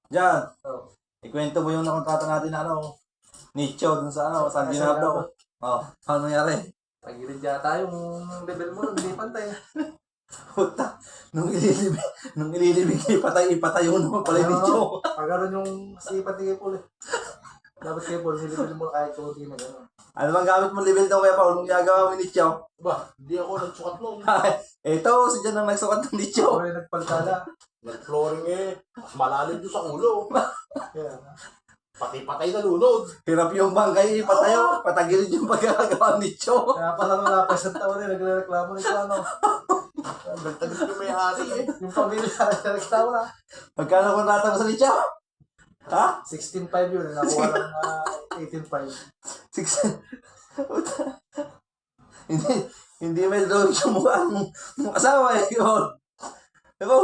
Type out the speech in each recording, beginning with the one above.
Diyan, Oh. ikwento mo yung nakontrata natin na nicho dun sa San Bernardo. Paano nangyari? Tagilid yata yung level mo, hindi pantay. Puta, nung ililibig, ipatay yung naman pala yung nicho. Pagkaroon yung sipat ni Kepol eh. Dapat Kepol, nilibili mo kahit kunti na gano'n. Ano bang gamit mo level daw kaya Paul nung ginagawa mo yung nicho? Ba, hindi ako nagsukat noon. Ito, si Jan ang nagsukat ng nicho. Ako yung nagpaltala. Nag-flooring eh. Mas malalim doon sa ulo. Kaya, Pati patay na lunod. Hirap yung bangkay, ipatayo, patagilid yung pagkakagawa ng nicho. kaya pala nung napay sa taon eh, nagre-reklamo nito ano. Nagtagit yung may-ari eh. Yung pamilya nagre-reklamo na. Magkano kontrata mo sa nicho? Ha? 16.5 yun, nakuha lang na 18.5. Hindi may drawing yung mukha ng asawa eh. Diba?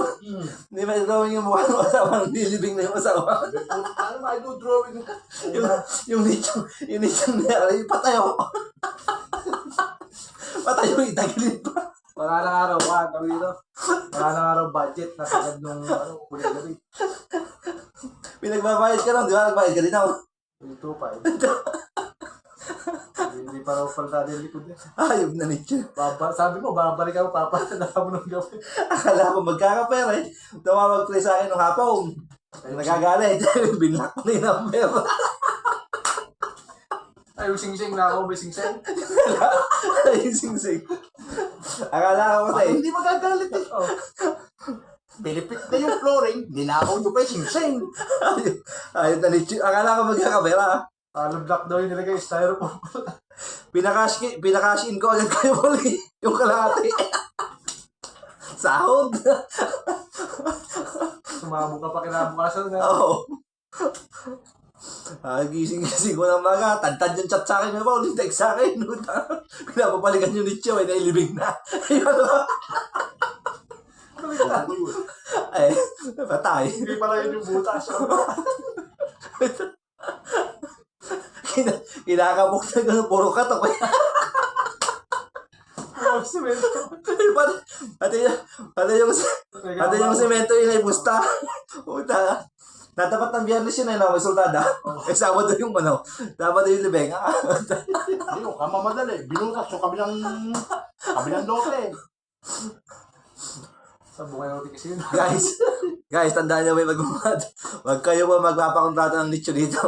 Hindi may drawing yung mukha ng asawa ng nilibing na yung asawa. Ano ba ito drawing? yung nicho na patayo. Patayo, itagilid pa. Wala nang araw, tawag dito. Wala nang araw budget, nasa agad nung kulit gabi. Pinagbabayad ka lang, di ba? Nagbayad ka din ako. 2.5. Hindi pa raw paltado yung likod niya. Ayop na nicho. Sabi mo, babalik ako, papatala mo ng gabi. Akala ko magkakapera eh. Tumawag-play sa akin nung hapon. Nagagalit. Binlock ko na yung number. Ay, yung sing-sing na ako, may sing-sing. Yung sing-sing. Akala ko kasi. Hindi magagalit eh. Oh. Pilipit na yung flooring. Ninakaw nyo pa yung sing-sing. Ayop na nicho. Akala ko magkakapera. Block daw yung nilagay, styrofoam. Pinakash in ko agad kayo muli. Yung kalahati. Sahod. Sumabog ka pa kinabukasan na. Oo. Gising-gising ko ng mga. Tantad yung chat sa akin. Ano ba? Ulit text sa akin. Pinapapalikan yung nicho. Nailibig na. Ay, patay. Hindi pala yun yung butas. Kinakabok na gano'n, puro katok. Semento. Pati yung semento yung naibusta. Puta. Natapat ng biyernes yun ay may soldada. Eh, Sabado yung Sabado yung libeng. Ayun, kamamadali. Binutas yung kabilang lote. Sabong kayo kasi yun. Guys, tandaan nyo may magmamad. Huwag kayo ba magpapakontrata ng nicho dito.